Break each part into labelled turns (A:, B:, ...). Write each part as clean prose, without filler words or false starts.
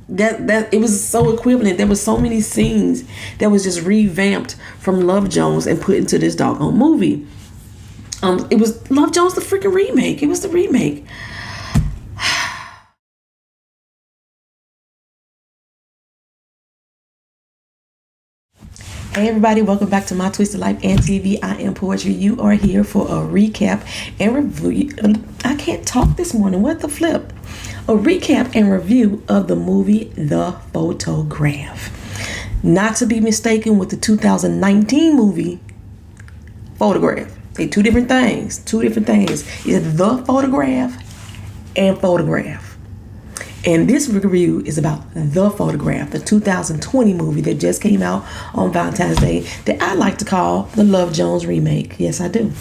A: That it was so equivalent. There was so many scenes that was just revamped from Love Jones and put into this doggone movie. It was Love Jones, the freaking remake. It was the remake. Hey everybody, welcome back to My Twisted Lyf TV. I am Poetry. You are here for a recap and review. I can't talk this morning. What the flip? A recap and review of the movie The Photograph. Not to be mistaken with the 2019 movie Photograph. They're two different things. It's The Photograph and Photograph. And this review is about The Photograph, the 2020 movie that just came out on Valentine's Day that I like to call the Love Jones remake. Yes, I do.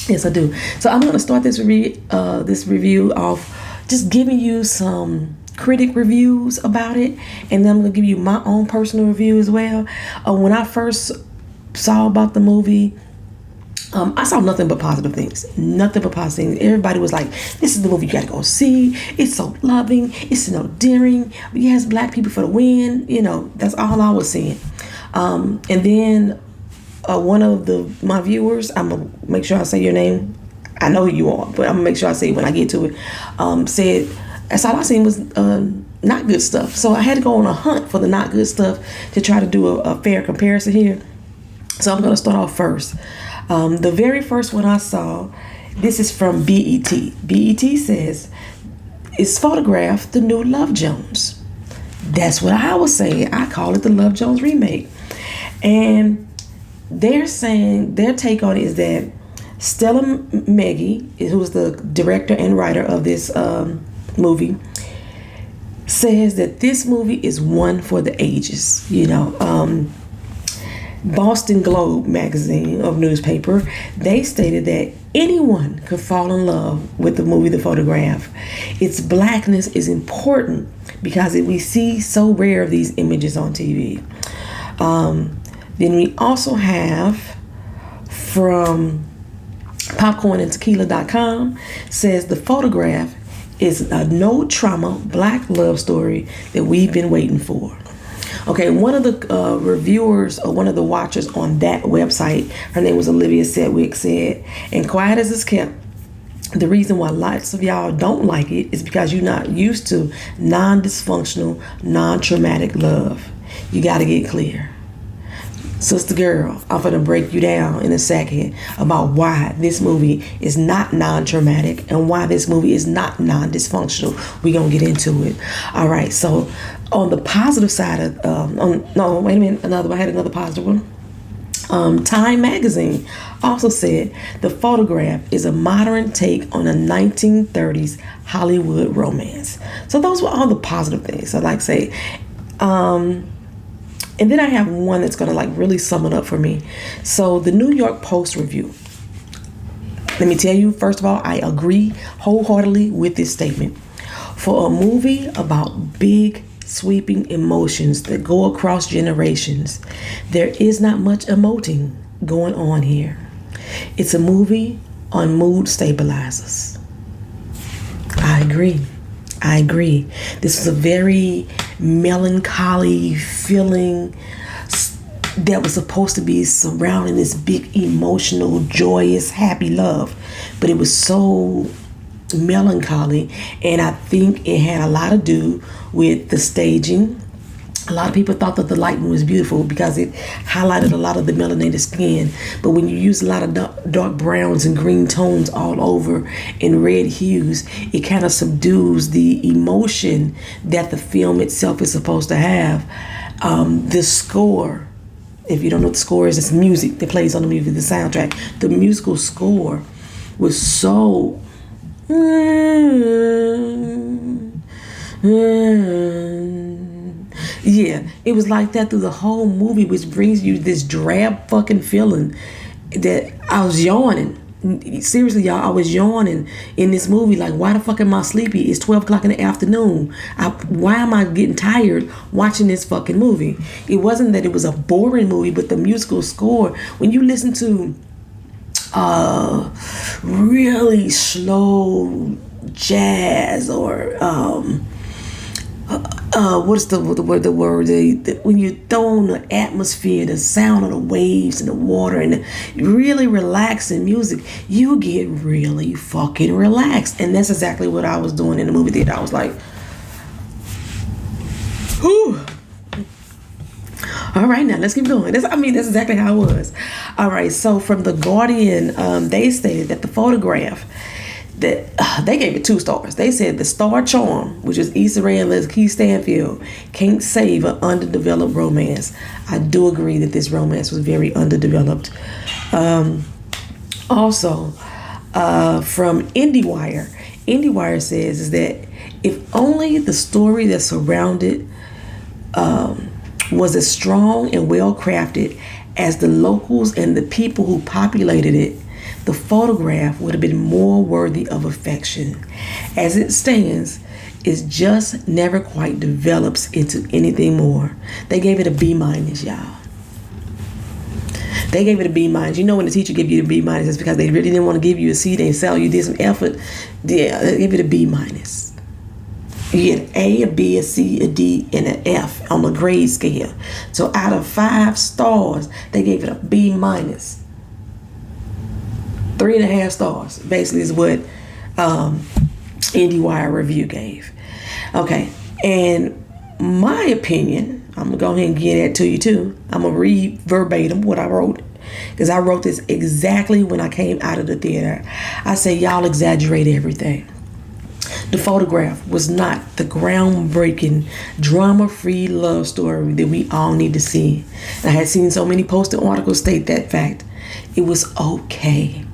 A: So I'm going to start this review off just giving you some critic reviews about it, and then I'm going to give you my own personal review as well. When I first saw about the movie, I saw nothing but positive things. Everybody was like, this is the movie you gotta go see. It's so loving. It's so endearing. Yes, black people for the win. You know, that's all I was seeing. And then one of my viewers, I'm gonna make sure I say your name. I know who you are, but I'm gonna make sure I say it when I get to it. Said, that's all I seen was not good stuff. So I had to go on a hunt for the not good stuff to try to do a fair comparison here. So I'm gonna start off first. The very first one I saw, this is from BET. BET says, is Photograph the new Love Jones? That's what I was saying. I call it the Love Jones remake. And they're saying, their take on it is that Stella Meggy, who's the director and writer of this movie, says that this movie is one for the ages. You know, Boston Globe magazine of newspaper, they stated that anyone could fall in love with the movie The Photograph. Its blackness is important because we see so rare of these images on TV. Then we also have from popcornandtequila.com says The Photograph is a no trauma black love story that we've been waiting for. Okay, one of the reviewers or one of the watchers on that website, her name was Olivia Sedgwick, said, and quiet as it's kept, the reason why lots of y'all don't like it is because you're not used to non-dysfunctional, non-traumatic love. You got to get clear. Sister girl, I'm going to break you down in a second about why this movie is not non-traumatic and why this movie is not non-dysfunctional. We're going to get into it. All right, so on the positive side of, I had another positive one. Time magazine also said The Photograph is a modern take on a 1930s Hollywood romance. So those were all the positive things I'd like to say. And then I have one that's going to like really sum it up for me. So the New York Post review. Let me tell you, first of all, I agree wholeheartedly with this statement. For a movie about big, sweeping emotions that go across generations, there is not much emoting going on here. It's a movie on mood stabilizers. I agree. This was a very melancholy feeling that was supposed to be surrounding this big, emotional, joyous, happy love. But it was so melancholy, and I think it had a lot to do with the staging. A lot of people thought that the lighting was beautiful because it highlighted a lot of the melanated skin. But when you use a lot of dark browns and green tones all over and red hues, it kind of subdues the emotion that the film itself is supposed to have. The score, if you don't know what the score is, it's music that plays on the movie, the soundtrack. The musical score was so... Yeah, it was like that through the whole movie, which brings you this drab fucking feeling that I was yawning. Seriously, y'all, I was yawning in this movie. Like, why the fuck am I sleepy? It's 12 o'clock in the afternoon. Why am I getting tired watching this fucking movie? It wasn't that it was a boring movie, but the musical score, when you listen to really slow jazz or what is the word? When you throw on the atmosphere, the sound of the waves and the water, and the really relaxing music, you get really fucking relaxed. And that's exactly what I was doing in the movie theater. I was like, whew. All right, now let's keep going. That's exactly how it was. All right, so from The Guardian, they stated that the photograph, that they gave it 2 stars. They said the star charm, which is Issa Rae LaKeith Stanfield, can't save an underdeveloped romance. I do agree that this romance was very underdeveloped. Also, from IndieWire says is that if only the story that surrounded was as strong and well crafted as the locals and the people who populated it, the photograph would have been more worthy of affection. As it stands, it just never quite develops into anything more. They gave it a B-, y'all. They gave it a B-. You know when the teacher gave you a B-, it's because they really didn't want to give you a C. They saw you did some effort. Yeah, they gave it a B-. You get an A, a B, a C, a D, and an F on the grade scale. So out of 5 stars, they gave it a B-. 3.5 stars, basically, is what IndieWire review gave. Okay, and my opinion, I'm gonna go ahead and get that to you too. I'm gonna read verbatim what I wrote, because I wrote this exactly when I came out of the theater. I say y'all exaggerate everything. The photograph was not the groundbreaking, drama-free love story that we all need to see. I had seen so many posted articles state that fact. It was okay.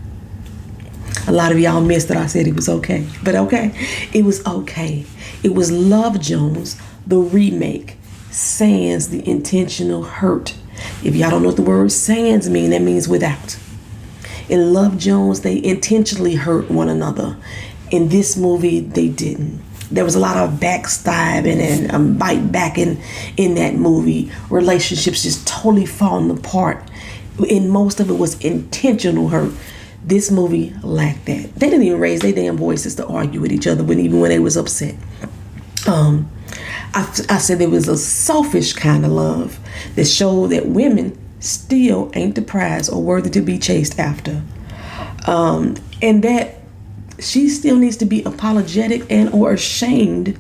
A: A lot of y'all missed that I said it was okay. But okay, it was okay. It was Love Jones, the remake, sans the intentional hurt. If y'all don't know what the word sans mean, that means without. In Love Jones, they intentionally hurt one another. In this movie, they didn't. There was a lot of backstabbing and bite back in that movie. Relationships just totally falling apart. And most of it was intentional hurt. This movie lacked that. They didn't even raise their damn voices to argue with each other, even when they was upset. I said there was a selfish kind of love that showed that women still ain't the prize or worthy to be chased after. And that she still needs to be apologetic and or ashamed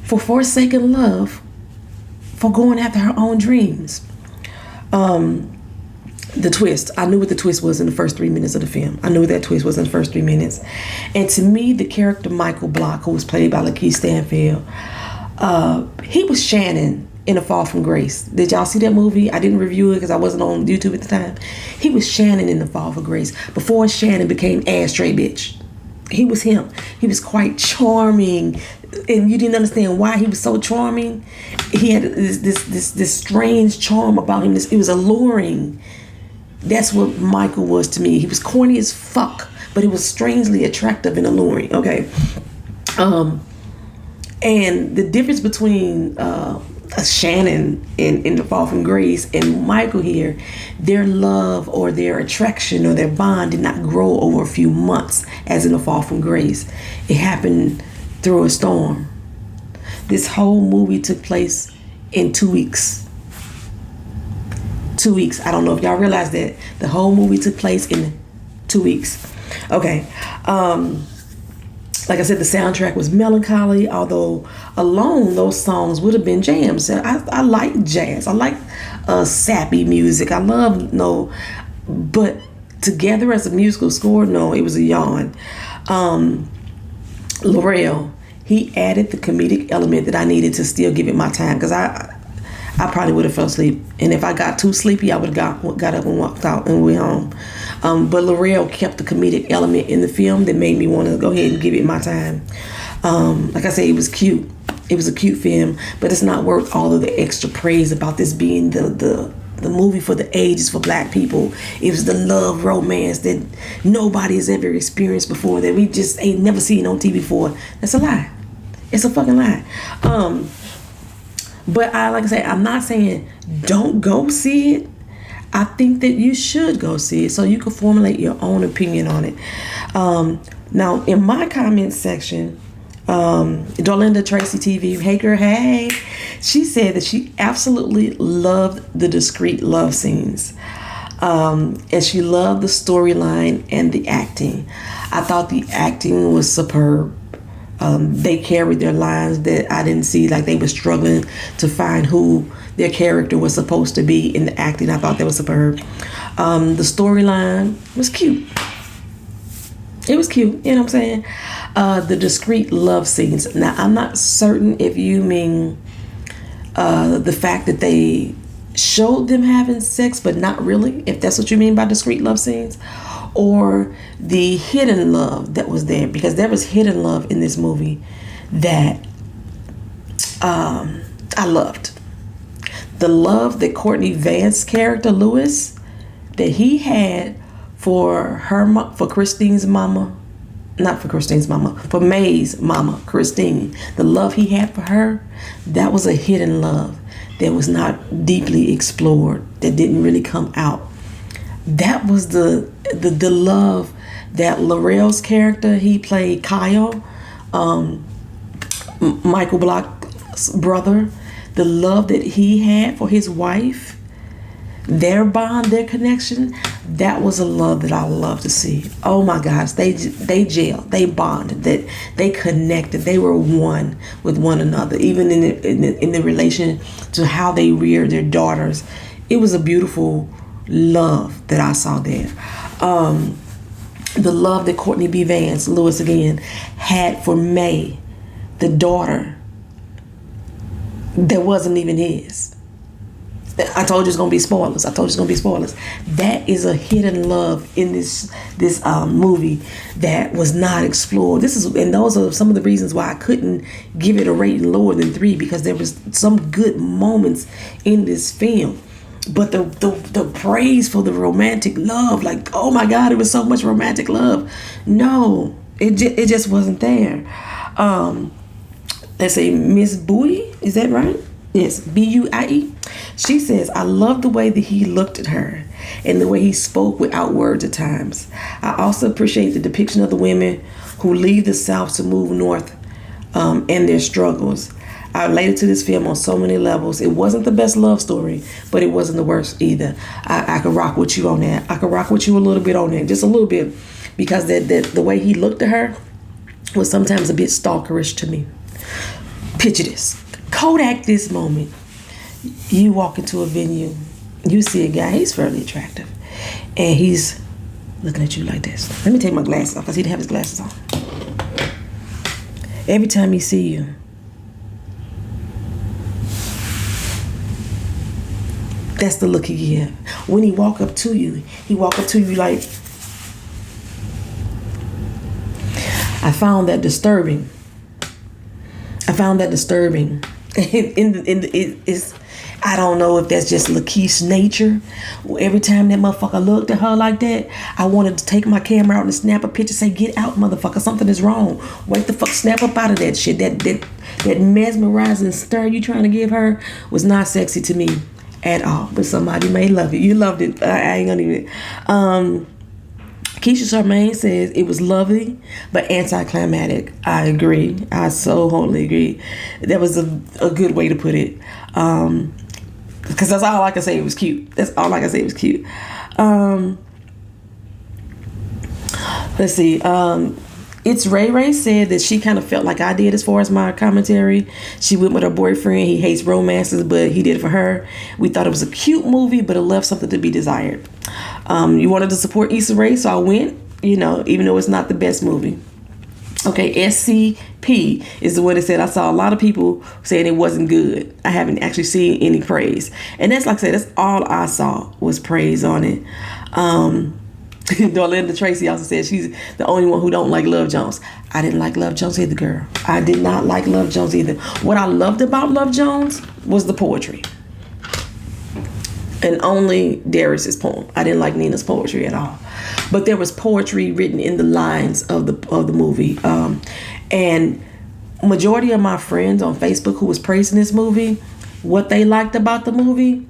A: for forsaking love, for going after her own dreams. The twist. I knew what the twist was in the first 3 minutes of the film. I knew what that twist was in the first 3 minutes. And to me, the character Michael Block, who was played by LaKeith Stanfield, he was Shannon in A Fall from Grace. Did y'all see that movie? I didn't review it because I wasn't on YouTube at the time. He was Shannon in A Fall from Grace before Shannon became Ashtray Bitch. He was him. He was quite charming, and you didn't understand why he was so charming. He had this strange charm about him. It was alluring. That's what Michael was to me. He was corny as fuck, but he was strangely attractive and alluring. Okay. And the difference between Shannon in The Fall from Grace and Michael here, their love or their attraction or their bond did not grow over a few months as in The Fall from Grace. It happened through a storm. This whole movie took place in 2 weeks. 2 weeks. I don't know if y'all realize that the whole movie took place in 2 weeks. Okay. Like I said, the soundtrack was melancholy, although alone those songs would have been jams. I like jazz. I like sappy music. I love but together as a musical score, no, it was a yawn. L'Oreal, he added the comedic element that I needed to still give it my time, because I probably would have fell asleep. And if I got too sleepy, I would have got up and walked out and went home. But L'Oreal kept the comedic element in the film that made me want to go ahead and give it my time. Like I said, it was cute. It was a cute film, but it's not worth all of the extra praise about this being the movie for the ages for Black people. It was the love romance that nobody has ever experienced before, that we just ain't never seen on TV before. That's a lie. It's a fucking lie. But like I say, I'm not saying don't go see it. I think that you should go see it so you can formulate your own opinion on it. Now, in my comment section, Dorlinda Tracy TV, hey girl, hey. She said that she absolutely loved the discreet love scenes. And she loved the storyline and the acting. I thought the acting was superb. They carried their lines that I didn't see, like they were struggling to find who their character was supposed to be in the acting. I thought that was superb. The storyline was cute. It was cute, you know what I'm saying? The discreet love scenes. Now, I'm not certain if you mean the fact that they showed them having sex, but not really, if that's what you mean by discreet love scenes, or the hidden love that was there, because there was hidden love in this movie that I loved. The love that Courtney Vance's character, Lewis, that he had for Christine's mama, not for Christine's mama, for May's mama, Christine, the love he had for her, that was a hidden love that was not deeply explored, that didn't really come out. That was the love that Laurel's character, he played Kyle, Michael Block's brother, the love that he had for his wife, their bond, their connection, that was a love that I love to see. Oh my gosh, they gelled, they bonded, that they connected, they were one with one another, even in the relation to how they reared their daughters. It was a beautiful love that I saw there. The love that Courtney B. Vance, Lewis again, had for May, the daughter that wasn't even his. I told you it's gonna be spoilers. That is a hidden love in this movie that was not explored. And those are some of the reasons why I couldn't give it a rating lower than 3, because there was some good moments in this film. But the praise for the romantic love, like, oh my God, it was so much romantic love. No, it just wasn't there. Let's say Miss Bowie, is that right? Yes, Buie. She says, I love the way that he looked at her and the way he spoke without words at times. I also appreciate the depiction of the women who leave the South to move north and their struggles. I related to this film on so many levels. It wasn't the best love story, but it wasn't the worst either. I could rock with you on that. I could rock with you a little bit on that, just a little bit, because the way he looked at her was sometimes a bit stalkerish to me. Picture this. Kodak this moment. You walk into a venue, you see a guy, he's fairly attractive, and he's looking at you like this. Let me take my glasses off, because he didn't have his glasses on. Every time he see you, that's the look he give. When he walk up to you like, I found that disturbing. I don't know if that's just LaKeith's nature. Every time that motherfucker looked at her like that, I wanted to take my camera out and snap a picture, say, get out, motherfucker, something is wrong. Wake the fuck, snap up out of that shit. That mesmerizing stare you trying to give her was not sexy to me at all. But somebody may love it. You loved it. I ain't gonna even. Keisha Charmaine says it was lovely but anticlimactic. I agree. I so wholly agree. That was a good way to put it. Because that's all I can say. It was cute. Let's see. It's Ray said that she kind of felt like I did as far as my commentary. She went with her boyfriend. He hates romances, but he did it for her. We thought it was a cute movie, but it left something to be desired. You wanted to support Issa Rae, so I went, even though it's not the best movie. Okay, SCP is the one that said, I saw a lot of people saying it wasn't good. I haven't actually seen any praise. And that's, like I said, that's all I saw was praise on it. Dorlinda Tracy also said she's the only one who don't like Love Jones. I didn't like Love Jones either, girl. I did not like Love Jones either. What I loved about Love Jones was the poetry. And only Darius's poem. I didn't like Nina's poetry at all. But there was poetry written in the lines of the movie. And majority of my friends on Facebook who was praising this movie, what they liked about the movie,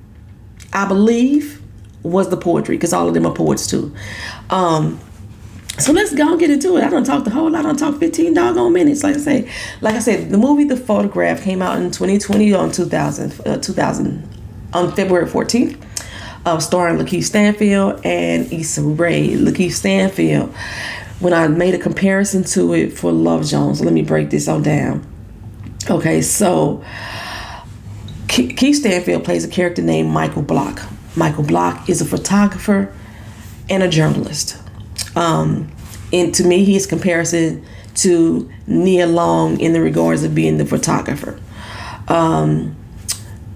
A: I believe, was the poetry, because all of them are poets too. So let's go and get into it. I done talked a whole lot. I done talked 15 doggone minutes. Like I said, the movie The Photograph came out in 2020 on 2000 on February 14th. Starring LaKeith Stanfield and Issa Rae LaKeith Stanfield. When I made a comparison to it for Love Jones, let me break this all down. Okay, so Keith Stanfield plays a character named Michael Block. Michael Block is a photographer and a journalist. And to me, he is comparison to Nia Long in the regards of being the photographer.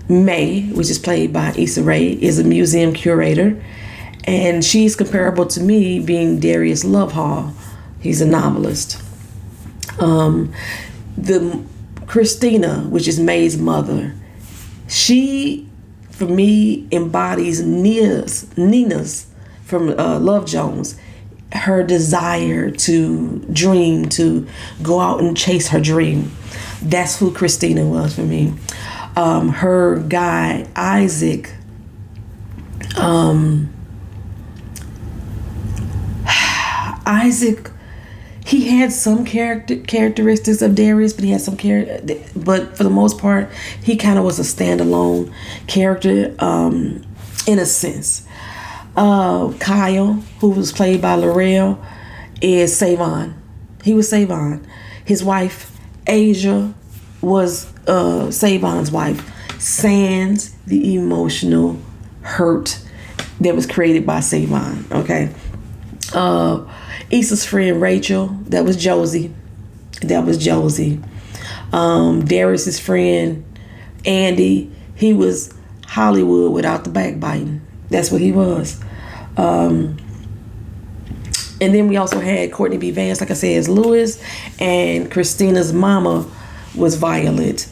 A: May, which is played by Issa Rae, is a museum curator, and she's comparable to me being Darius Lovehall. He's a novelist. The Christina, which is May's mother, she, for me, embodies Nina's from Love Jones, her desire to dream, to go out and chase her dream. That's who Christina was for me. Her guy, Isaac, he had some characteristics of Darius, but he had some but for the most part, he kind of was a standalone character, in a sense. Kyle, who was played by Laurel, is Savon. He was Savon. His wife, Asia, was Savon's wife. Sans the emotional hurt that was created by Savon. Okay. Issa's friend Rachel, that was Josie. Darius's friend Andy, he was Hollywood without the backbiting. That's what he was. And then we also had Courtney B. Vance, like I said, as Lewis, and Christina's mama was Violet.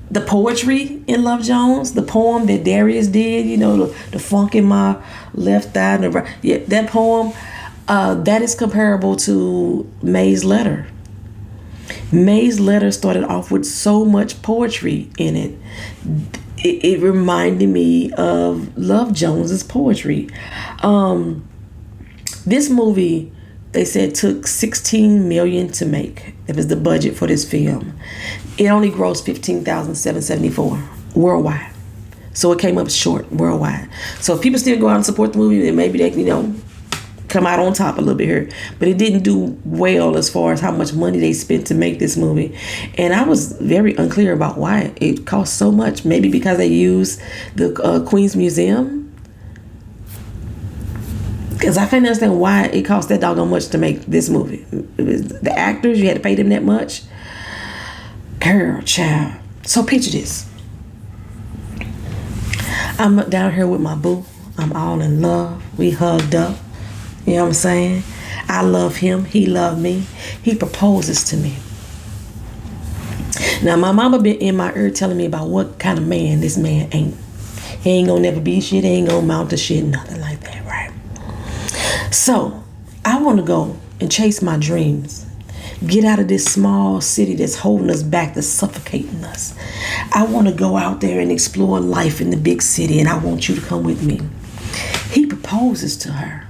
A: The poetry in Love Jones, the poem that Darius did, the funk in my left eye, that poem, that is comparable to May's letter. May's letter started off with so much poetry in it. It reminded me of Love Jones's poetry. This movie, they said, took $16 million to make. That was the budget for this film. It only grossed $15,774 worldwide. So it came up short worldwide. So if people still go out and support the movie, then maybe they can, come out on top a little bit here. But it didn't do well as far as how much money they spent to make this movie. And I was very unclear about why it cost so much. Maybe because they used the Queen's Museum. Because I couldn't understand why it cost that doggone much to make this movie. It was the actors, you had to pay them that much. Girl, child. So picture this. I'm down here with my boo. I'm all in love. We hugged up. You know what I'm saying? I love him. He loved me. He proposes to me. Now, my mama been in my ear telling me about what kind of man this man ain't. He ain't gonna never be shit. He ain't gonna mount to shit. Nothing like that, right? So, I want to go and chase my dreams. Get out of this small city that's holding us back, that's suffocating us. I want to go out there and explore life in the big city, and I want you to come with me. He proposes to her.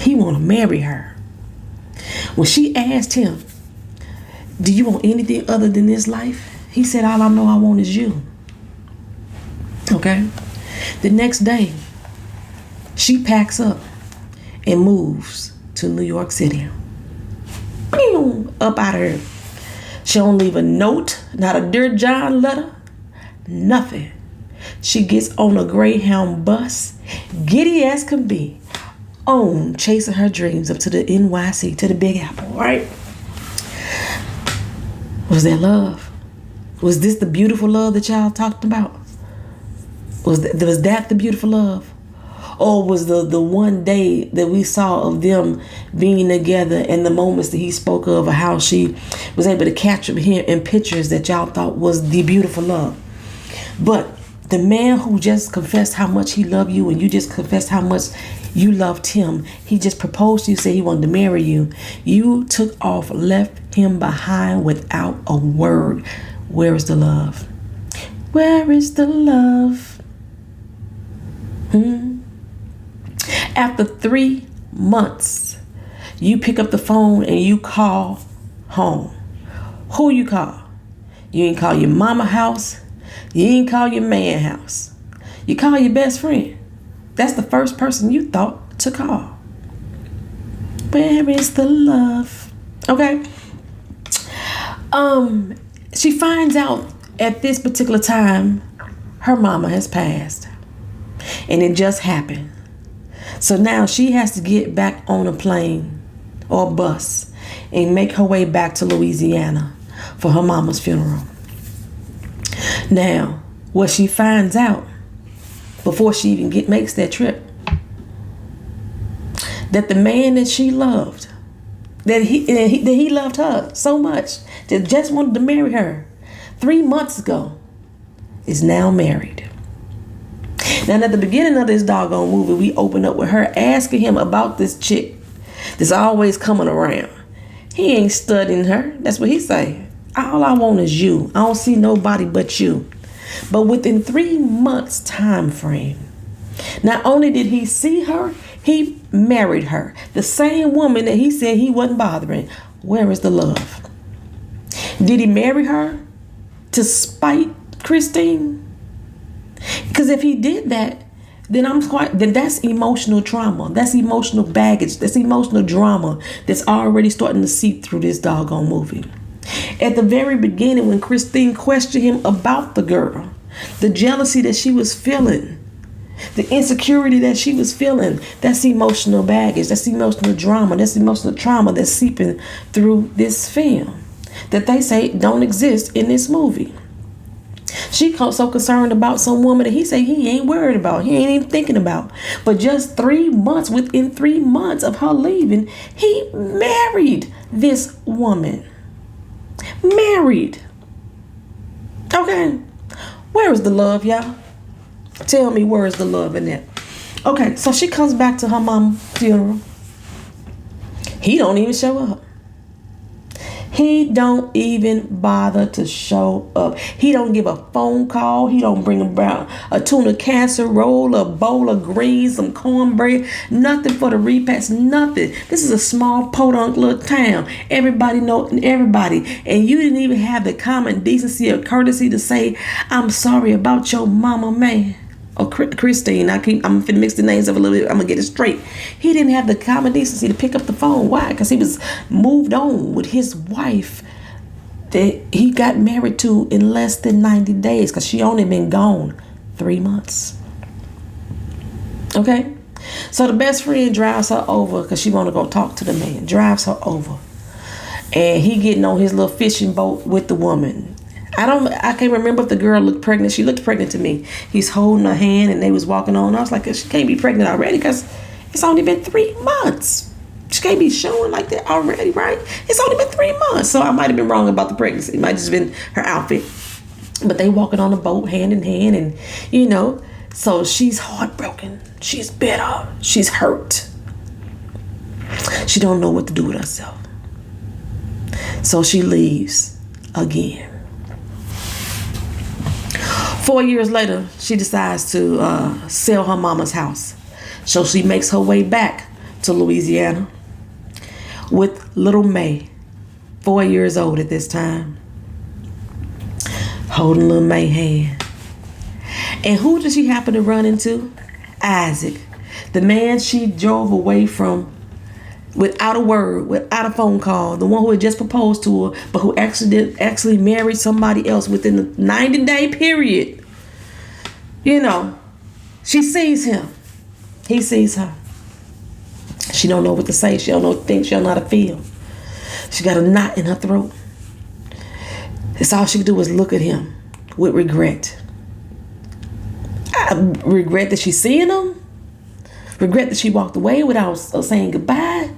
A: He want to marry her. When she asked him, do you want anything other than this life? He said, all I know I want is you. Okay? The next day, she packs up and moves to New York City. Up out of here. She don't leave a note, not a Dear John letter, nothing. She gets on a Greyhound bus, giddy as can be, on chasing her dreams up to the NYC, to the Big Apple, right? Was that love? Was this the beautiful love that y'all talked about? Was that the beautiful love? Or was the one day that we saw of them being together and the moments that he spoke of how she was able to capture him in pictures that y'all thought was the beautiful love? But the man who just confessed how much he loved you and you just confessed how much you loved him, he just proposed to you, said he wanted to marry you. You took off, left him behind without a word. Where is the love? Where is the love? After 3 months, you pick up the phone and you call home. Who you call? You ain't call your mama house. You ain't call your man house. You call your best friend. That's the first person you thought to call. Where is the love? Okay. She finds out at this particular time her mama has passed. And it just happened. So now she has to get back on a plane or a bus and make her way back to Louisiana for her mama's funeral. Now, what she finds out before she even makes that trip, that the man that she loved, that he loved her so much, that just wanted to marry her 3 months ago, is now married. Now, at the beginning of this doggone movie, we open up with her asking him about this chick that's always coming around. He ain't studying her. That's what he say. All I want is you. I don't see nobody but you. But within 3 months time frame, not only did he see her, he married her. The same woman that he said he wasn't bothering. Where is the love? Did he marry her to spite Christine? Because if he did that, then that's emotional trauma. That's emotional baggage. That's emotional drama that's already starting to seep through this doggone movie. At the very beginning, when Christine questioned him about the girl, the jealousy that she was feeling, the insecurity that she was feeling, that's emotional baggage. That's emotional drama. That's emotional trauma that's seeping through this film that they say don't exist in this movie. She so concerned about some woman that he say he ain't worried about. He ain't even thinking about. But just 3 months, within 3 months of her leaving, he married this woman. Married. Okay. Where is the love, y'all? Tell me, where is the love in that? Okay, so she comes back to her mom's funeral. He don't even show up. He don't even bother to show up. He don't give a phone call. He don't bring about a tuna casserole, a bowl of greens, some cornbread, nothing for the repast, nothing. This is a small podunk little town. Everybody know everybody. And you didn't even have the common decency or courtesy to say, I'm sorry about your mama, man. Or Christine, I'm finna mix the names up a little bit. I'm gonna get it straight. He didn't have the common decency to pick up the phone. Why? Because he was moved on with his wife that he got married to in less than 90 days. Because she only been gone 3 months. Okay, so the best friend drives her over because she want to go talk to the man. Drives her over, and he getting on his little fishing boat with the woman. I can't remember if the girl looked pregnant. She looked pregnant to me. He's holding her hand and they was walking on. I was like, she can't be pregnant already because it's only been 3 months. She can't be showing like that already, right? It's only been 3 months. So I might have been wrong about the pregnancy. It might have just been her outfit. But they walking on the boat hand in hand, and so she's heartbroken. She's bitter. She's hurt. She don't know what to do with herself. So she leaves again. 4 years later, she decides to sell her mama's house. So she makes her way back to Louisiana with little May, 4 years old at this time, holding little May's hand. And who did she happen to run into? Isaac, the man she drove away from without a word, without a phone call, the one who had just proposed to her, but who actually married somebody else within the 90-day period. She sees him. He sees her. She don't know what to say. She don't know what to think. She don't know how to feel. She got a knot in her throat. It's all she could do is look at him with regret. Regret that she's seeing him. Regret that she walked away without saying goodbye.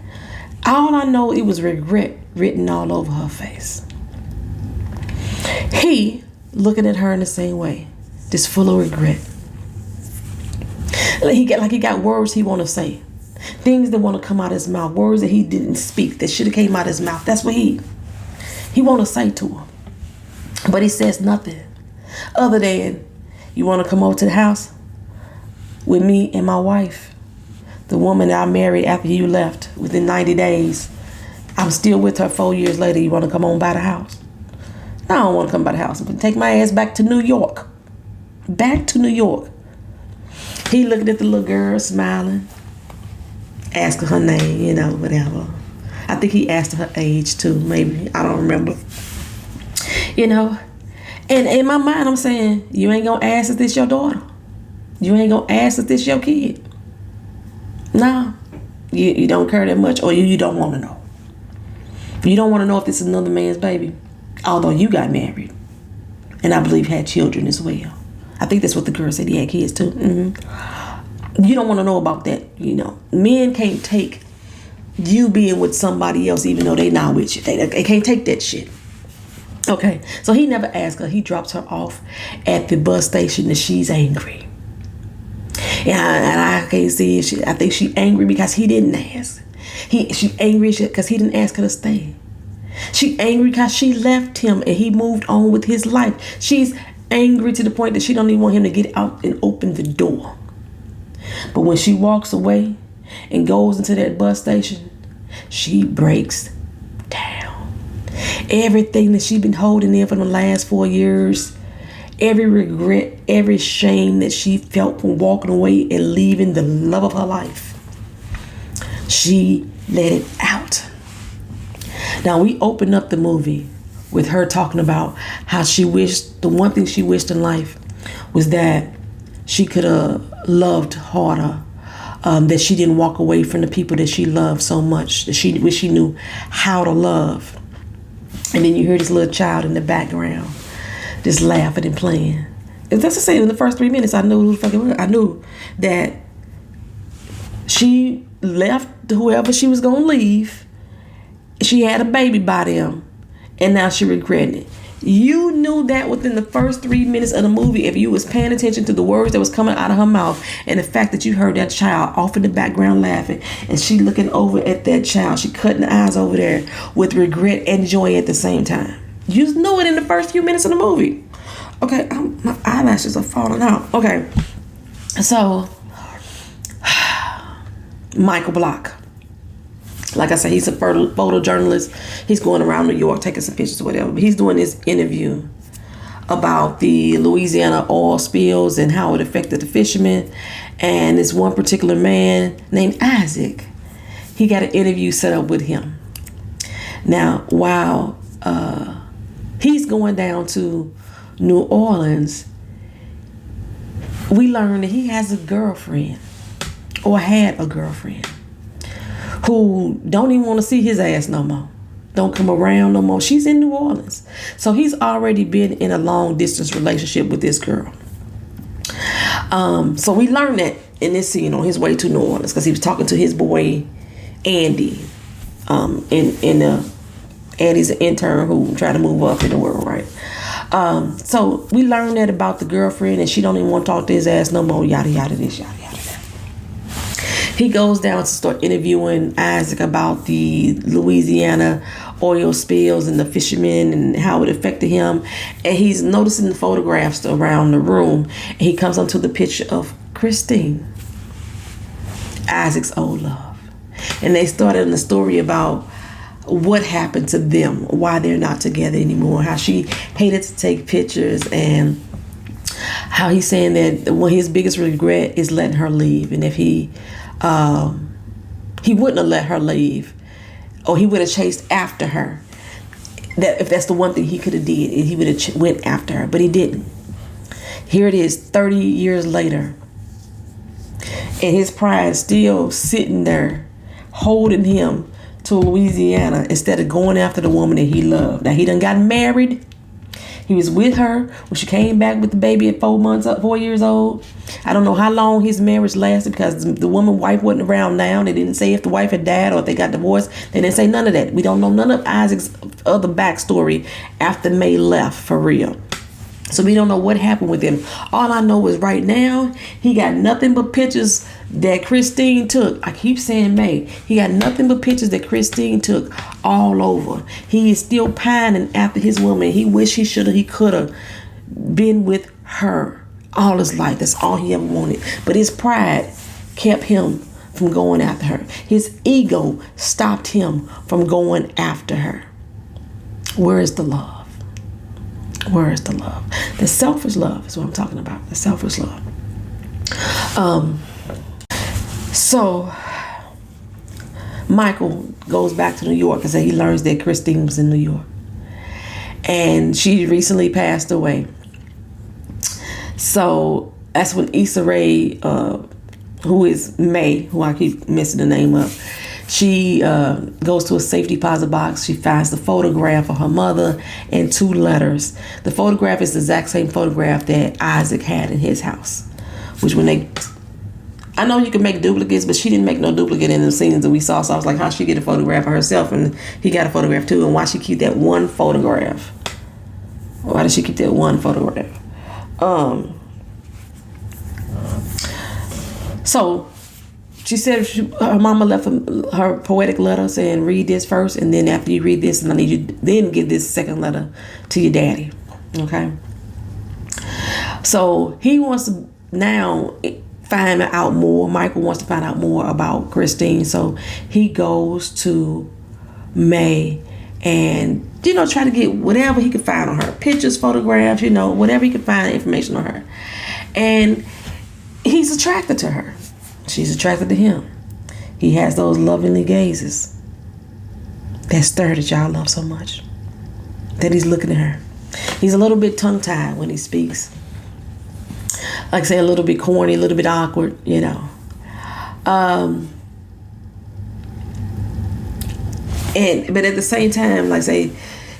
A: All I know, it was regret written all over her face. He looking at her in the same way, just full of regret. He got words he want to say, things that want to come out of his mouth, words that he didn't speak that should have came out of his mouth. That's what he want to say to her, but he says nothing other than, you want to come over to the house with me and my wife The woman that I married after you left within 90 days, I'm still with her 4 years later. You want to come on by the house? No, I don't want to come by the house. I'm going to take my ass back to New York. Back to New York. He looking at the little girl, smiling, asking her name, whatever. I think he asked her age too, maybe. I don't remember. And in my mind, I'm saying, you ain't going to ask if this your daughter. You ain't going to ask if this your kid. No. You don't care that much, or you don't want to know. You don't want to know if this is another man's baby. Although you got married. And I believe had children as well. I think that's what the girl said. He had kids too. Mm-hmm. You don't want to know about that. Men can't take you being with somebody else even though they not with you. They can't take that shit. Okay, so he never asked her. He drops her off at the bus station and she's angry. And I can't see if I think she's angry because he didn't ask. She angry because he didn't ask her to stay. She angry because she left him and he moved on with his life. She's angry to the point that she don't even want him to get out and open the door. But when she walks away and goes into that bus station, she breaks down. Everything that she's been holding in for the last 4 years, every regret, every shame that she felt from walking away and leaving the love of her life, she let it out. Now we open up the movie with her talking about how she wished, the one thing she wished in life was that she could have loved harder, that she didn't walk away from the people that she loved so much, that she wish she knew how to love. And then you hear this little child in the background just laughing and playing. That's the same. In the first 3 minutes, I knew who the fuck it was. I knew that she left whoever she was going to leave. She had a baby by them. And now she regretted it. You knew that within the first 3 minutes of the movie if you was paying attention to the words that was coming out of her mouth and the fact that you heard that child off in the background laughing and she looking over at that child. She cutting the eyes over there with regret and joy at the same time. You knew it in the first few minutes of the movie. Okay, my eyelashes are falling out. Okay, so Michael Block. Like I said, he's a photojournalist. He's going around New York taking some pictures or whatever. But he's doing this interview about the Louisiana oil spills and how it affected the fishermen. And this one particular man named Isaac, he got an interview set up with him. Now, while he's going down to New Orleans, we learn that he has a girlfriend or had a girlfriend who don't even want to see his ass no more. Don't come around no more. She's in New Orleans. So he's already been in a long distance relationship with this girl. So we learned that in this scene on his way to New Orleans because he was talking to his boy, Andy. Andy's an intern who tried to move up in the world, right? So we learned that about the girlfriend and she don't even want to talk to his ass no more. Yada, yada, this, yada, yada. He goes down to start interviewing Isaac about the Louisiana oil spills and the fishermen and how it affected him. And he's noticing the photographs around the room. And he comes onto the picture of Christine, Isaac's old love. And they started the story about what happened to them, why they're not together anymore, how she hated to take pictures, and how he's saying that one his biggest regret is letting her leave. And if he wouldn't have let her leave, or he would have chased after her, that if that's the one thing he could have did, he would have went after her, but he didn't. Here it is 30 years later, and his pride is still sitting there holding him to Louisiana instead of going after the woman that he loved. Now he done got married. He was with her when she came back with the baby at 4 years old. I don't know how long his marriage lasted because the wife wasn't around now. They didn't say if the wife had died or if they got divorced. They didn't say none of that. We don't know none of Isaac's other backstory after May left for real. So we don't know what happened with him. All I know is right now, he got nothing but pictures that Christine took. I keep saying May. He got nothing but pictures that Christine took all over. He is still pining after his woman. He wish he could have been with her all his life. That's all he ever wanted. But his pride kept him from going after her. His ego stopped him from going after her. Where is the love? Where is the love? The selfish love is what I'm talking about. The selfish love. So Michael goes back to New York and he learns that Christine was in New York. And she recently passed away. So that's when Issa Rae, who is May, who I keep messing the name up, she goes to a safety deposit box. She finds the photograph of her mother and 2 letters. The photograph is the exact same photograph that Isaac had in his house. Which when they... I know you can make duplicates, but she didn't make no duplicate in the scenes that we saw. So I was like, how she get a photograph of herself? And he got a photograph too. And why she keep that one photograph? Why did she keep that one photograph? So she said her mama left her poetic letter saying, read this first. And then after you read this, and I need you to then give this second letter to your daddy. Okay. So he wants to now find out more. Michael wants to find out more about Christine. So he goes to May and, try to get whatever he could find on her. Pictures, photographs, whatever he could find information on her. And he's attracted to her. She's attracted to him. He has those lovingly gazes. That stare that y'all love so much. That he's looking at her. He's a little bit tongue-tied when he speaks. Like I say, a little bit corny, a little bit awkward, but at the same time, like I say,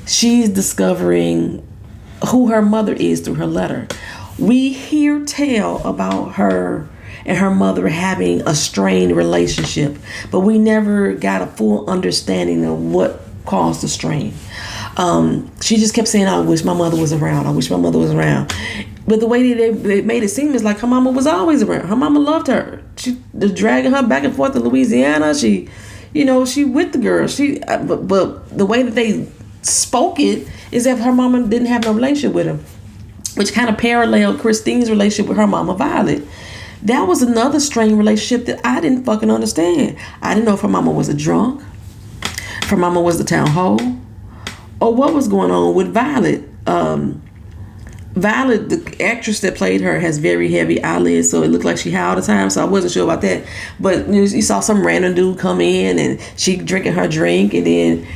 A: she's discovering who her mother is through her letter. We hear tell about her and her mother having a strained relationship, but we never got a full understanding of what caused the strain. She just kept saying, I wish my mother was around. I wish my mother was around. But the way they made it seem is like her mama was always around. Her mama loved her. She was dragging her back and forth to Louisiana. She, she with the girl. But the way that they spoke it is that her mama didn't have no relationship with him, which kind of paralleled Christine's relationship with her mama, Violet. That was another strained relationship that I didn't fucking understand. I didn't know if her mama was a drunk, if her mama was the town hoe, or what was going on with Violet. Violet, the actress that played her, has very heavy eyelids, so it looked like she high all the time, so I wasn't sure about that. But you saw some random dude come in and she drinking her drink, and then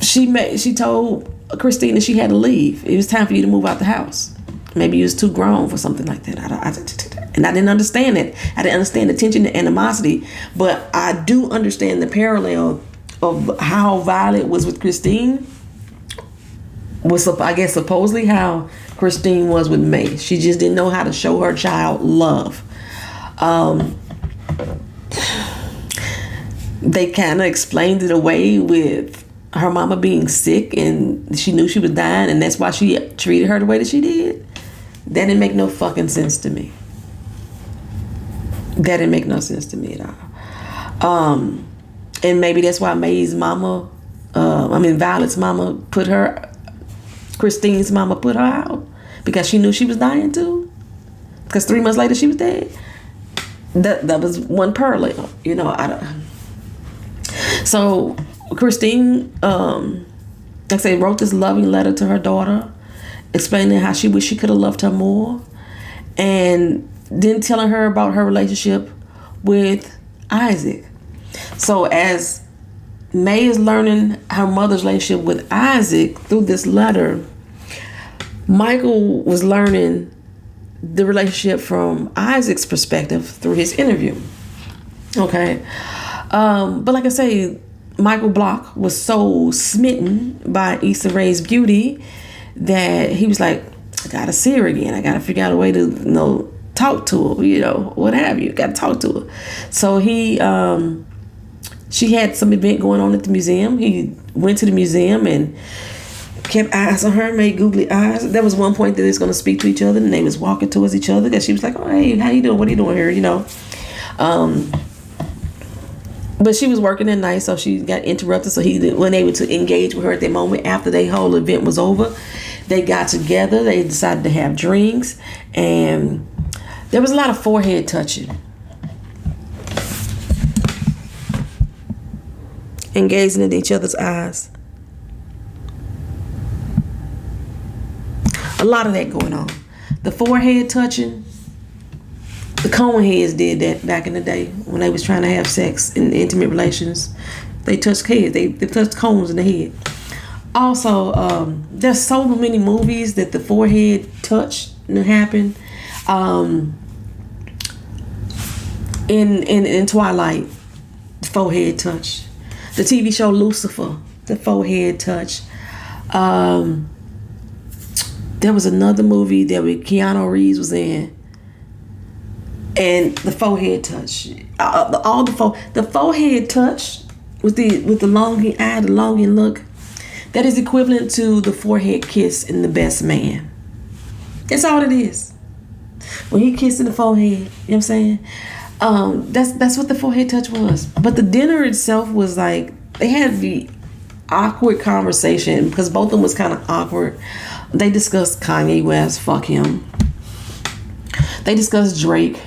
A: she told Christine that she had to leave. It was time for you to move out the house. Maybe you was too grown for something like that. And I didn't understand it. I didn't understand the tension, the animosity, but I do understand the parallel of how Violet was with Christine. Was, I guess, supposedly how Christine was with May. She just didn't know how to show her child love. They kind of explained it away with her mama being sick and she knew she was dying, and that's why she treated her the way that she did. That didn't make no fucking sense to me. That didn't make no sense to me at all. And maybe that's why May's mama, Violet's mama Christine's mama put her out, because she knew she was dying too. Because 3 months later she was dead. That was one parallel, So Christine, like I say, wrote this loving letter to her daughter, explaining how she wished she could have loved her more, and then telling her about her relationship with Isaac. So as May is learning her mother's relationship with Isaac through this letter, Michael was learning the relationship from Isaac's perspective through his interview. Okay. But like I say, Michael Block was so smitten by Issa Rae's beauty that he was like, I gotta see her again. I gotta figure out a way to, talk to her, what have you. Gotta talk to her. So she had some event going on at the museum. He went to the museum and kept eyes on her, made googly eyes. There was one point that they was going to speak to each other, and they was walking towards each other, because she was like, oh, hey, how you doing? What are you doing here? But she was working at night, so she got interrupted, so he wasn't able to engage with her at that moment. After the whole event was over, they got together. They decided to have drinks, and there was a lot of forehead touching. and gazing into each other's eyes. A lot of that going on. The forehead touching. The Coneheads did that back in the day when they was trying to have sex in intimate relations. They touched heads. They touched cones in the head. Also, there's so many movies that the forehead touch happened. In Twilight, the forehead touch. The TV show Lucifer, the forehead touch. There was another movie that Keanu Reeves was in, and the forehead touch. The forehead touch with the longing eye, the longing look. That is equivalent to the forehead kiss in The Best Man. That's all it is. When he kissed in the forehead, you know what I'm saying? That's what the forehead touch was. But the dinner itself was like, they had the awkward conversation because both of them was kind of awkward. They discussed Kanye West, fuck him. They discussed Drake.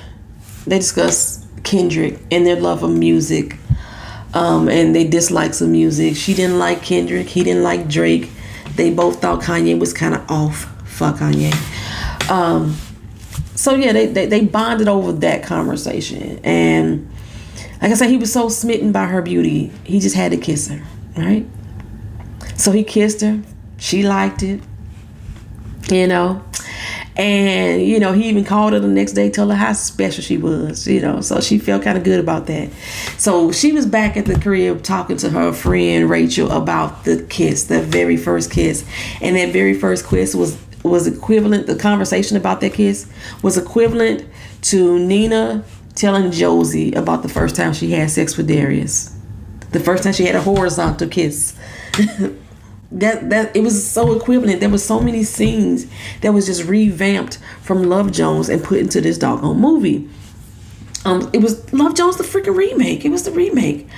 A: They discussed Kendrick and their love of music. And they dislikes of music. She didn't like Kendrick. He didn't like Drake. They both thought Kanye was kind of off. Fuck Kanye. So yeah, they bonded over that conversation. And like I said, he was so smitten by her beauty, he just had to kiss her, right? So he kissed her. She liked it, you know. And, you know, he even called her the next day, told her how special she was, you know. So she felt kind of good about that. So she was back at the crib talking to her friend Rachel about the kiss, the very first kiss. And that very first kiss was equivalent, the conversation about that kiss was equivalent to Nina telling Josie about the first time she had sex with Darius. The first time she had a horizontal kiss. That it was so equivalent. There was so many scenes that was just revamped from Love Jones and put into this doggone movie. It was Love Jones, the freaking remake. It was the remake.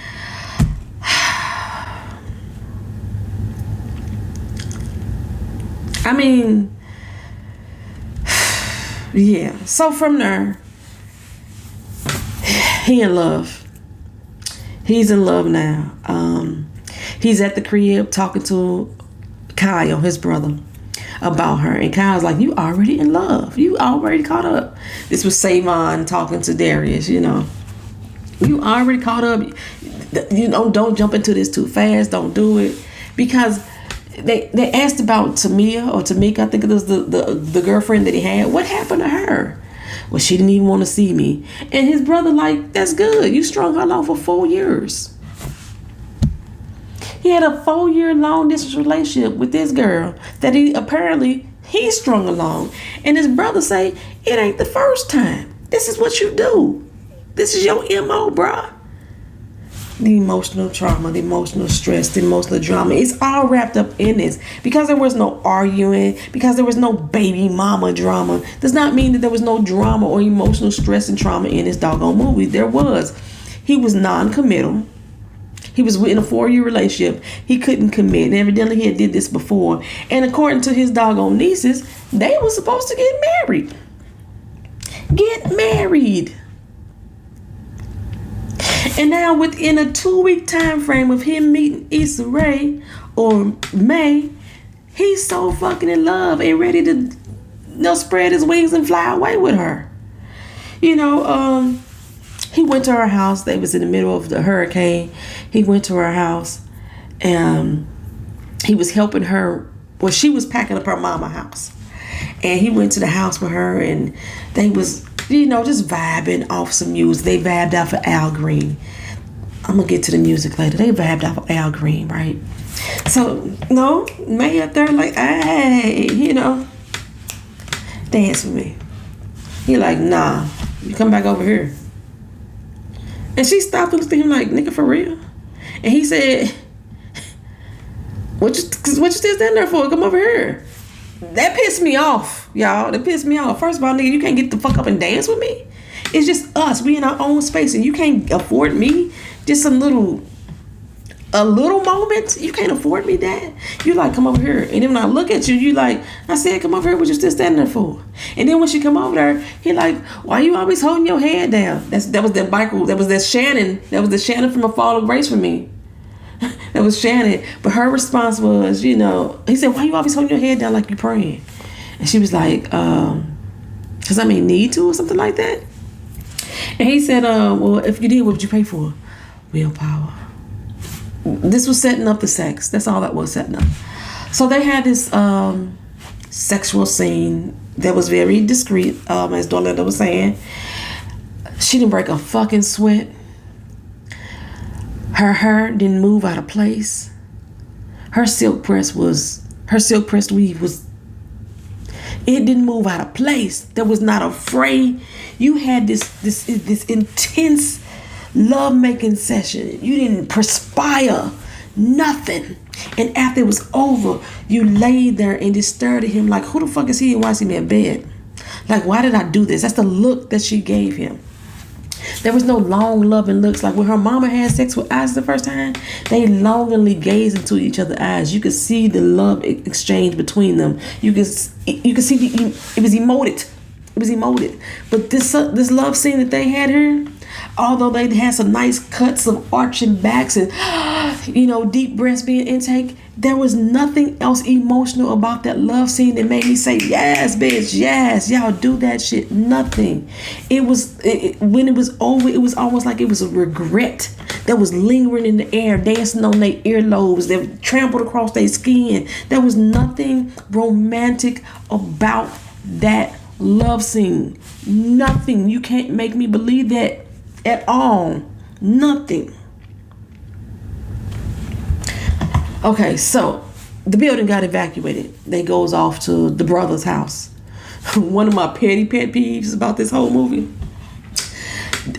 A: I mean, yeah. So from there, he in love. He's in love now. He's at the crib talking to Kyle, his brother, about her. And Kyle's like, you already in love. You already caught up. This was Savon talking to Darius, you know. You already caught up. You know, don't jump into this too fast. Don't do it. Because they asked about Tamika, I think it was the girlfriend that he had. What happened to her? Well, she didn't even want to see me. And his brother like, that's good. You strung her along for 4 years. He had a 4-year long distance relationship with this girl that he strung along. And his brother say, it ain't the first time. This is what you do. This is your MO, bruh. The emotional trauma, the emotional stress, the emotional drama. It's all wrapped up in this. Because there was no arguing, because there was no baby mama drama, does not mean that there was no drama or emotional stress and trauma in this doggone movie. There was. He was non-committal. He was in a 4-year relationship. He couldn't commit. And evidently he had did this before. And according to his doggone nieces, they were supposed to get married. Get married. And now within a 2-week time frame of him meeting Issa Rae or May, he's so fucking in love and ready to spread his wings and fly away with her. You know, he went to her house. They was in the middle of the hurricane. He went to her house and he was helping her. Well, she was packing up her mama house. And he went to the house with her and they was, you know, just vibing off some music. They vibed off of Al Green. I'm going to get to the music later. They vibed off of Al Green, right? So, no, May up there like, hey, you know, dance with me. He like, nah, you come back over here. And she stopped and looked at him like, nigga, for real? And he said, what you still standing there for? Come over here. That pissed me off, y'all. That pissed me off. First of all, nigga, you can't get the fuck up and dance with me. It's just us. We in our own space, and you can't afford me just a little moment. You can't afford me that. You like, come over here. And then when I look at you, you like, I said, come over here. What you still standing there for? And then when she come over there, he like, why you always holding your head down? That was that Michael. That was that Shannon. That was the Shannon from A Fall of Grace for me. That was Shannon. But her response was, he said, why you always holding your head down like you praying? And she was like, because I may need to or something like that. And he said, well, if you did, what would you pay for? Willpower. This was setting up the sex. That's all that was, setting up. So they had this sexual scene that was very discreet, as Dorlinda was saying. She didn't break a fucking sweat. Her hair didn't move out of place. Her silk pressed weave was, it didn't move out of place. There was not a fray. You had this intense love-making session. You didn't perspire nothing. And after it was over, you laid there and just stared at him like, who the fuck is he and why is he in bed? Like, why did I do this? That's the look that she gave him. There was no long loving looks. Like when her mama had sex with Issa the first time, they longingly gazed into each other's eyes. You could see the love exchange between them. You could see it was emoted. It was emoted. But this love scene that they had here, although they had some nice cuts of arching backs and deep breaths being intake, there was nothing else emotional about that love scene that made me say, yes, bitch, yes, y'all do that shit. Nothing. It was when it was over, it was almost like it was a regret that was lingering in the air, dancing on their earlobes, that trampled across their skin. There was nothing romantic about that love scene. Nothing. You can't make me believe that at all. Nothing. Okay, so the building got evacuated. They goes off to the brother's house. One of my petty pet peeves about this whole movie.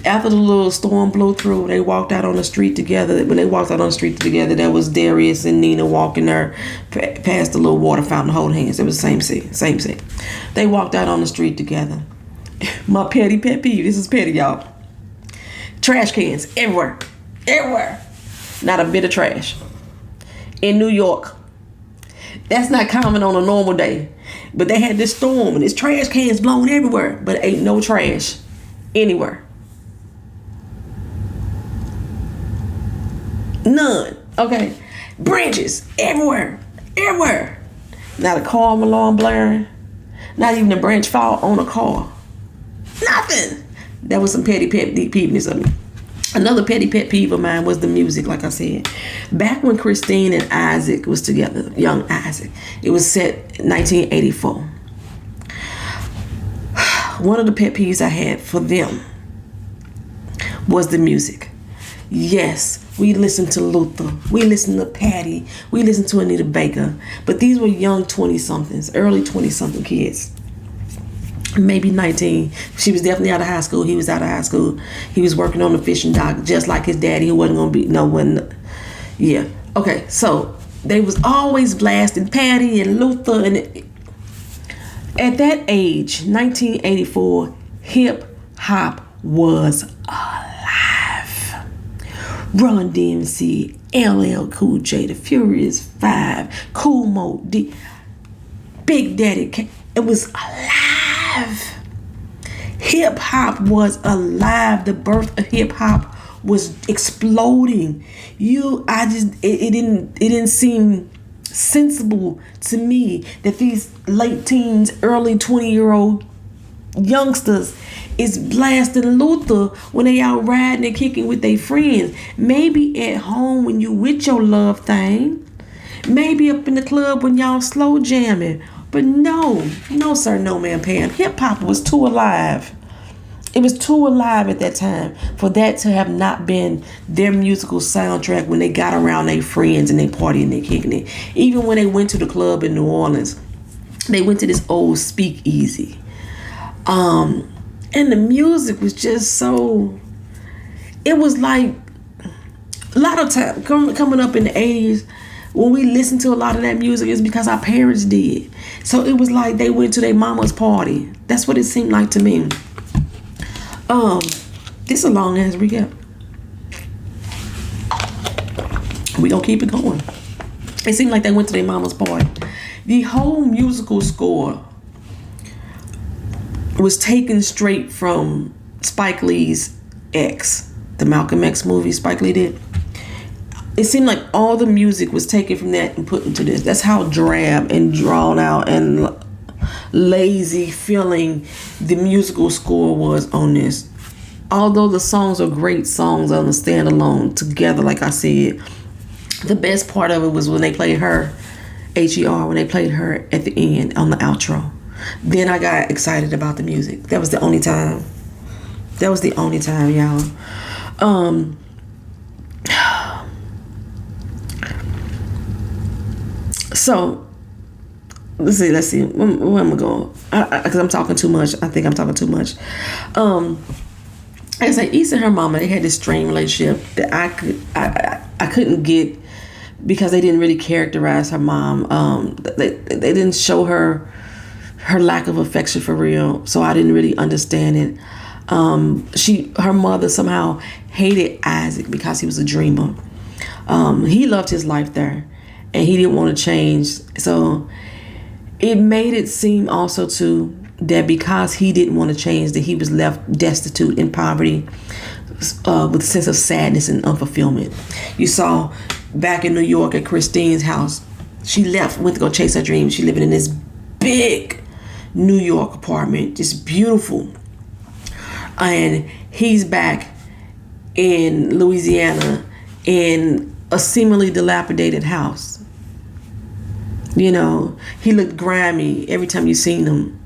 A: After the little storm blew through, they walked out on the street together. When they walked out on the street together, there was Darius and Nina walking there past the little water fountain holding hands. It was the same scene. They walked out on the street together. My petty pet peeve. This is petty, y'all. Trash cans everywhere. Everywhere. Not a bit of trash. In New York. That's not common on a normal day. But they had this storm and there's trash cans blowing everywhere. But ain't no trash anywhere. None. Okay. Branches everywhere. Everywhere. Not a car alarm blaring. Not even a branch fall on a car. Nothing. That was some petty pet peeveness of me. Another petty pet peeve of mine was the music, like I said. Back when Christine and Isaac was together, young Isaac, it was set 1984. One of the pet peeves I had for them was the music. Yes, we listened to Luther, we listened to Patty, we listened to Anita Baker, but these were young 20-somethings, early 20-something kids. Maybe 19. She was definitely out of high school. He was out of high school. He was working on the fishing dock, just like his daddy, who wasn't gonna be yeah. Okay, so they was always blasting Patty and Luther, and at that age, 1984, hip hop was alive. Run DMC, LL Cool J, The Furious 5, Cool Mo D, Big Daddy K. It was alive. Hip hop was alive. The birth of hip hop was exploding. It didn't seem sensible to me that these late teens, early 20-year-old youngsters is blasting Luther when they out riding and kicking with their friends. Maybe at home when you with your love thing. Maybe up in the club when y'all slow jamming. But no sir, no ma'am, Pam. Hip hop was too alive. It was too alive at that time for that to have not been their musical soundtrack when they got around their friends and they party and they kicking it. Even when they went to the club in New Orleans, they went to this old speakeasy. And the music was just so, it was like a lot of time coming up in the 80s. When we listened to a lot of that music, it's because our parents did. So it was like they went to their mama's party. That's what it seemed like to me. This is a long ass recap. We gonna keep it going. It seemed like they went to their mama's party. The whole musical score was taken straight from Spike Lee's X, the Malcolm X movie Spike Lee did. it seemed like all the music was taken from that and put into this. That's how drab and drawn out and lazy feeling the musical score was on this. Although the songs are great songs on the standalone together, like I said, the best part of it was when they played her, HER, when they played her at the end on the outro. Then I got excited about the music. That was the only time. That was the only time, y'all. So let's see. Where am I going? Because I'm talking too much. I think I'm talking too much. Like I say, Issa and her mama, they had this strained relationship that I couldn't get because they didn't really characterize her mom. They didn't show her lack of affection for real, so I didn't really understand it. Her mother somehow hated Isaac because he was a dreamer. He loved his life there, and he didn't want to change. So it made it seem also too that because he didn't want to change, that he was left destitute in poverty, with a sense of sadness and unfulfillment. You saw back in New York at Christine's house, she went to go chase her dreams. She living in this big New York apartment, just beautiful. And he's back in Louisiana in a seemingly dilapidated house. You know, he looked grimy every time you seen him,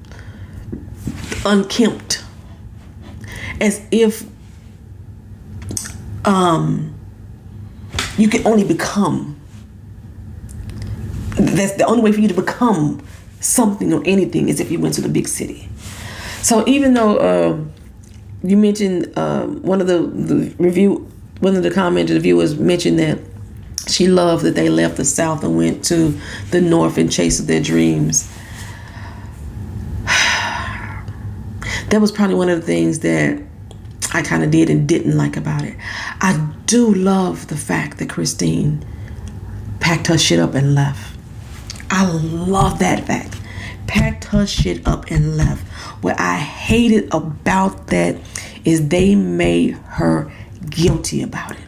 A: unkempt, as if you can only become. That's the only way for you to become something or anything is if you went to the big city. So even though you mentioned one of the comments, the viewers mentioned that she loved that they left the South and went to the North in chase of their dreams. That was probably one of the things that I kind of did and didn't like about it. I do love the fact that Christine packed her shit up and left. I love that fact. Packed her shit up and left. What I hated about that is they made her guilty about it.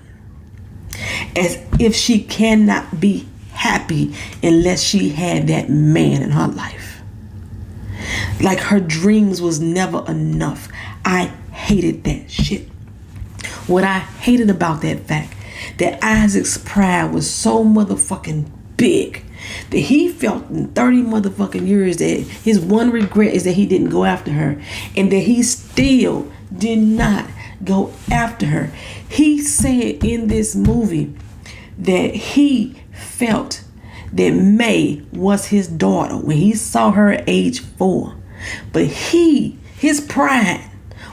A: As if she cannot be happy unless she had that man in her life. Like her dreams was never enough. I hated that shit. What I hated about that fact, that Isaac's pride was so motherfucking big that he felt in 30 motherfucking years that his one regret is that he didn't go after her, and that he still did not go after her. He said in this movie that he felt that May was his daughter when he saw her at age 4, but his pride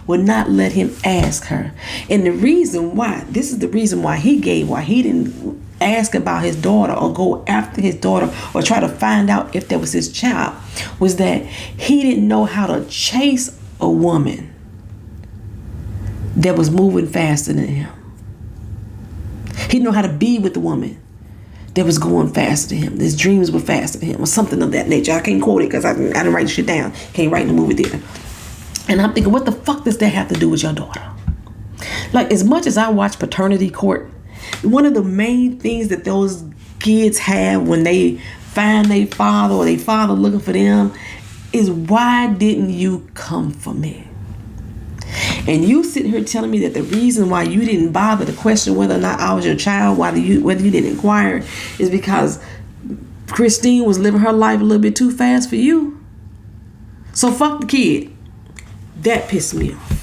A: would not let him ask her. And the reason why, this is the reason why he didn't ask about his daughter or go after his daughter or try to find out if that was his child, was that he didn't know how to chase a woman that was moving faster than him. He didn't know how to be with a woman that was going faster than him. His dreams were faster than him, or something of that nature. I can't quote it because I didn't write shit down. Can't write in the movie theater. And I'm thinking, what the fuck does that have to do with your daughter? Like, as much as I watch Paternity Court, one of the main things that those kids have when they find their father or their father looking for them is, why didn't you come for me? And you sitting here telling me that the reason why you didn't bother to question whether or not I was your child, whether you didn't inquire, is because Christine was living her life a little bit too fast for you. So fuck the kid. That pissed me off.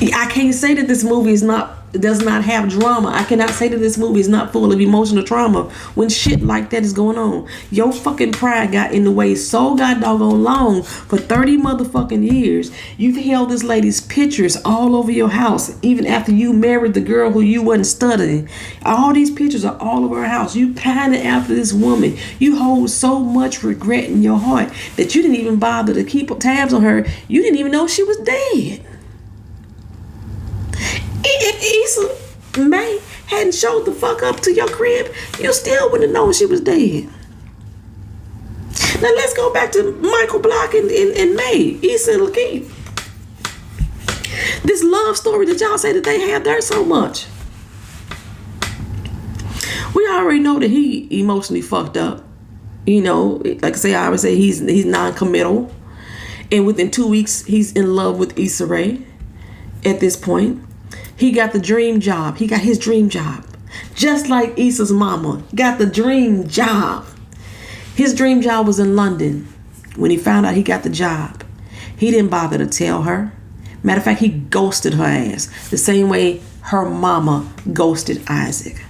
A: I can't say that this movie does not have drama. I cannot say that this movie is not full of emotional trauma when shit like that is going on. Your fucking pride got in the way so god doggone long for 30 motherfucking years. You've held this lady's pictures all over your house, even after you married the girl who you wasn't studying. All these pictures are all over her house. You pining after this woman. You hold so much regret in your heart that you didn't even bother to keep tabs on her. You didn't even know she was dead. If Issa May hadn't showed the fuck up to your crib, you still wouldn't have known she was dead. Now let's go back to Michael Block and May, Issa and LaKeith. This love story that y'all say that they have there so much. already know that he emotionally fucked up. You know, like I say, I always say he's non-committal. And within 2 weeks, he's in love with Issa Rae at this point. He got the dream job. He got his dream job. Just like Issa's mama got the dream job. His dream job was in London. When he found out he got the job, he didn't bother to tell her. Matter of fact, he ghosted her ass the same way her mama ghosted Isaac.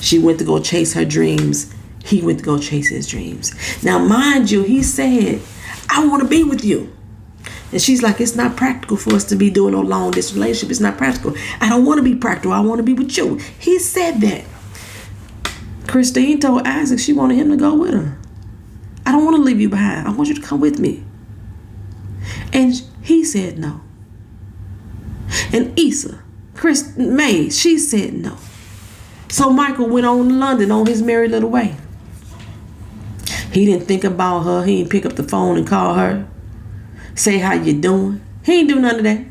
A: She went to go chase her dreams. He went to go chase his dreams. Now, mind you, he said, I want to be with you. And she's like, it's not practical for us to be doing no long distance relationship. It's not practical. I don't want to be practical. I want to be with you. He said that. Christine told Isaac she wanted him to go with her. I don't want to leave you behind. I want you to come with me. And he said no. And Issa, May, she said no. So Michael went on to London on his merry little way. He didn't think about her. He didn't pick up the phone and call her. Say how you doing. He ain't do none of that.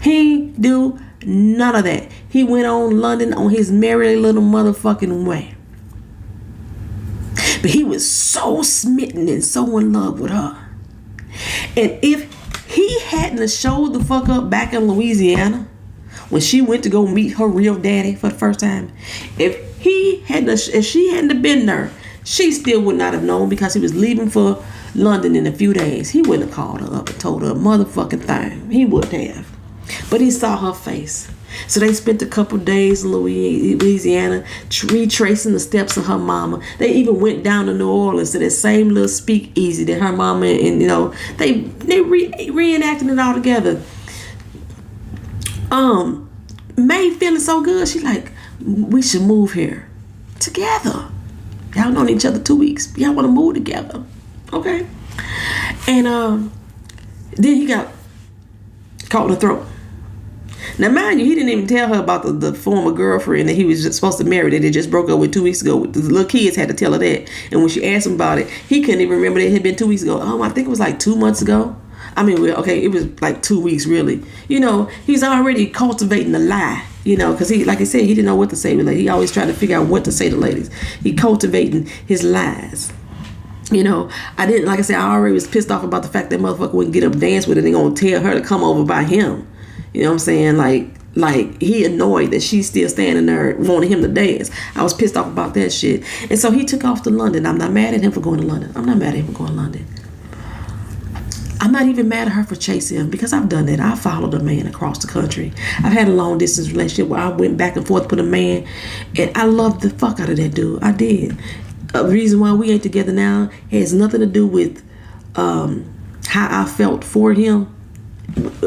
A: He ain't do none of that. He went on London on his merry little motherfucking way. But he was so smitten and so in love with her. And if he hadn't have showed the fuck up back in Louisiana when she went to go meet her real daddy for the first time, if she hadn't have been there, she still would not have known, because he was leaving for London in a few days. He wouldn't have called her up and told her a motherfucking thing. He wouldn't have. But he saw her face. So they spent a couple days in Louisiana retracing the steps of her mama. They even went down to New Orleans to that same little speakeasy that her mama and, you know, they reenacting it all together. May feeling so good, she like, we should move here together. Y'all known each other 2 weeks. Y'all want to move together. Okay. And then he got caught in the throat. Now, mind you, he didn't even tell her about the former girlfriend that he was just supposed to marry that they just broke up with 2 weeks ago. The little kids had to tell her that. And when she asked him about it, he couldn't even remember that it had been 2 weeks ago. I think it was like 2 months ago. I mean, well, okay, it was like 2 weeks, really. You know, he's already cultivating a lie, you know, because he, like I said, he didn't know what to say. Like, he always tried to figure out what to say to ladies. He cultivating his lies. You know, I already was pissed off about the fact that motherfucker wouldn't get up and dance with her. They gonna tell her to come over by him. You know what I'm saying? Like he annoyed that she's still standing there wanting him to dance. I was pissed off about that shit. And so he took off to London. I'm not mad at him for going to London. I'm not mad at him for going to London. I'm not even mad at her for chasing him, because I've done that. I followed a man across the country. I've had a long distance relationship where I went back and forth with a man, and I loved the fuck out of that dude. I did. The reason why we ain't together now has nothing to do with how I felt for him.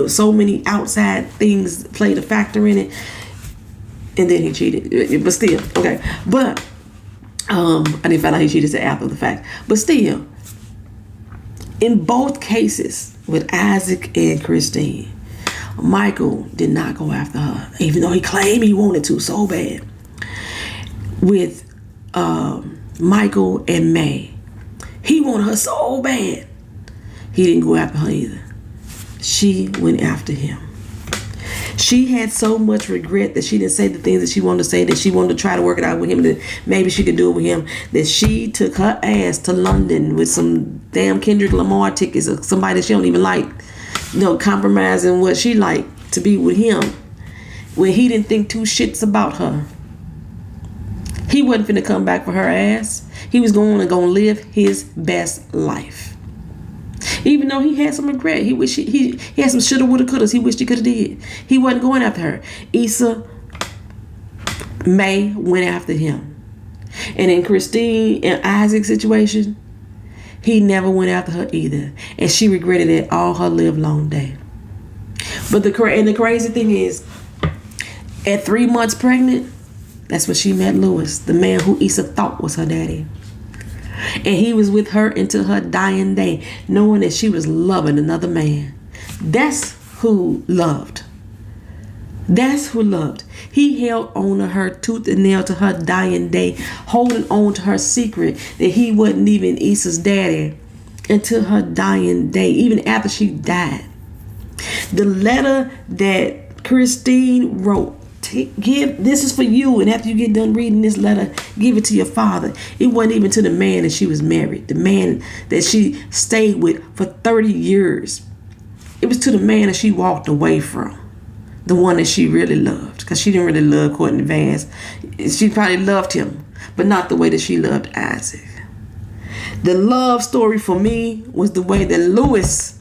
A: So many outside things played a factor in it, and then he cheated. But still, okay. But I didn't find out he cheated after the fact. But still, in both cases with Isaac and Christine, Michael did not go after her, even though he claimed he wanted to so bad. With Michael and May, he wanted her so bad, he didn't go after her either. She went after him. She had so much regret that she didn't say the things that she wanted to say, that she wanted to try to work it out with him, that maybe she could do it with him, that she took her ass to London with some damn Kendrick Lamar tickets or somebody that she don't even like, you know, compromising what she liked to be with him when he didn't think two shits about her. He wasn't finna come back for her ass. He was going to live his best life. Even though he had some regret, he wished he had some shoulda, woulda, couldas. He wished he could have did. He wasn't going after her. Issa May went after him, and in Christine and Isaac's situation, he never went after her either, and she regretted it all her live long day. But the crazy thing is, at 3 months pregnant, that's when she met Lewis, the man who Issa thought was her daddy. And he was with her until her dying day, knowing that she was loving another man. That's who loved. That's who loved. He held on to her tooth and nail to her dying day, holding on to her secret that he wasn't even Issa's daddy until her dying day, even after she died. The letter that Christine wrote this is for you, and after you get done reading this letter, give it to your father. It wasn't even to the man that she was married, the man that she stayed with for 30 years. It was to the man that she walked away from, the one that she really loved, because she didn't really love Courtney Vance. She probably loved him, but not the way that she loved Isaac. The love story for me was the way that Lewis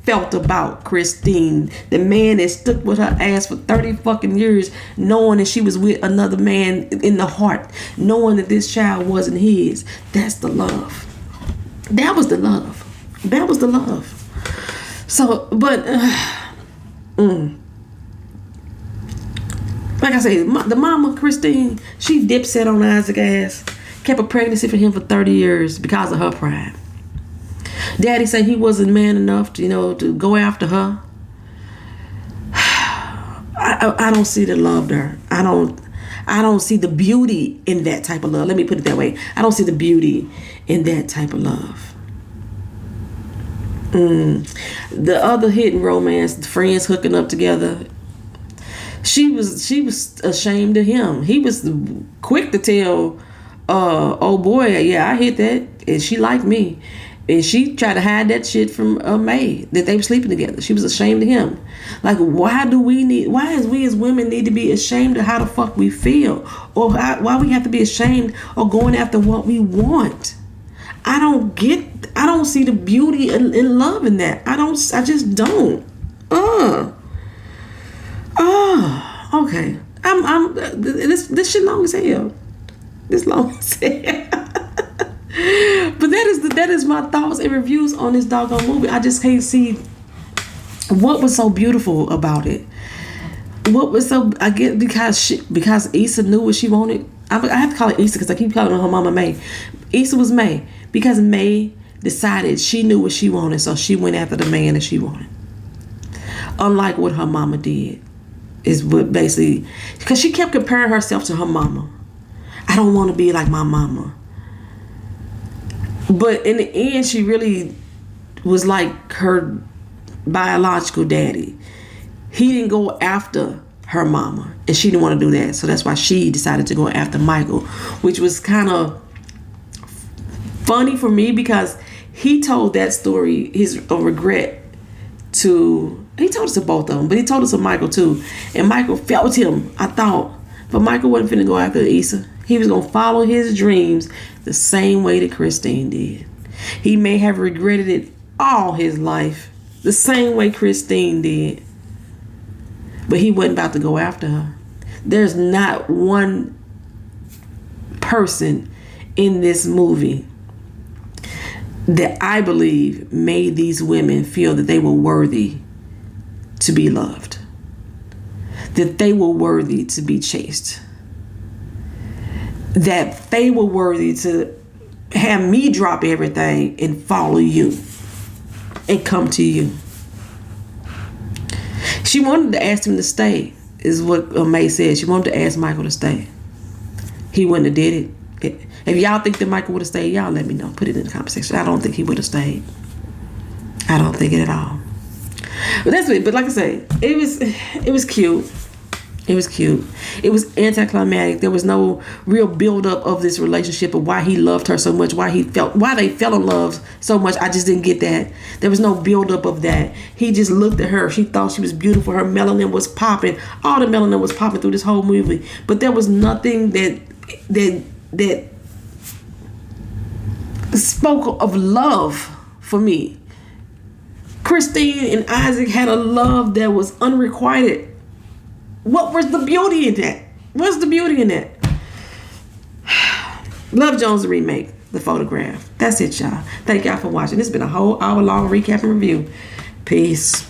A: felt about Christine, the man that stuck with her ass for 30 fucking years, knowing that she was with another man in the heart, knowing that this child wasn't his. That's the love. That was the love. That was the love. So, but like I said, the mama, Christine, she dipset on Isaac's ass, kept a pregnancy for him for 30 years because of her pride. Daddy said he wasn't man enough to, to go after her. I don't see the love there. I don't see the beauty in that type of love. Let me put it that way. I don't see the beauty in that type of love. The other hidden romance, the friends hooking up together. She was ashamed of him. He was quick to tell, oh boy, yeah, I hit that, and she liked me. And she tried to hide that shit from May, that they were sleeping together. She was ashamed of him. Like, why as we as women need to be ashamed of how the fuck we feel? Or why we have to be ashamed of going after what we want? I don't see the beauty in love in that. I just don't. Okay. This shit long as hell. This long as hell. But that is my thoughts and reviews on this doggone movie. I just can't see what was so beautiful about it. What was so, I get, because Issa knew what she wanted. I have to call it Issa because I keep calling her mama May. Issa was May because May decided she knew what she wanted, so she went after the man that she wanted. Unlike what her mama did, is what basically, because she kept comparing herself to her mama. I don't want to be like my mama. But in the end, she really was like her biological daddy. He didn't go after her mama, and she didn't want to do that. So that's why she decided to go after Michael, which was kind of funny for me because he told that story, his regret he told us to both of them, but he told us to Michael too. And Michael felt him, I thought. But Michael wasn't finna go after Issa. He was gonna follow his dreams the same way that Christine did. He may have regretted it all his life, the same way Christine did. But he wasn't about to go after her. There's not one person in this movie that I believe made these women feel that they were worthy to be loved, that they were worthy to be chased, that they were worthy to have me drop everything and follow you and come to you. She wanted to ask him to stay, is what May said. She wanted to ask Michael to stay. He wouldn't have did it. If y'all think that Michael would have stayed, y'all let me know. Put it in the comment section. I don't think he would have stayed. I don't think it at all. But that's it. But like I say, it was cute. It was cute. It was anticlimactic. There was no real buildup of this relationship of why he loved her so much, why they fell in love so much. I just didn't get that. There was no buildup of that. He just looked at her. She thought she was beautiful. Her melanin was popping. All the melanin was popping through this whole movie. But there was nothing that spoke of love for me. Christine and Isaac had a love that was unrequited. What was the beauty in that? What's the beauty in that? Love Jones the remake, the photograph. That's it, y'all. Thank y'all for watching. This has been a whole hour-long recap and review. Peace.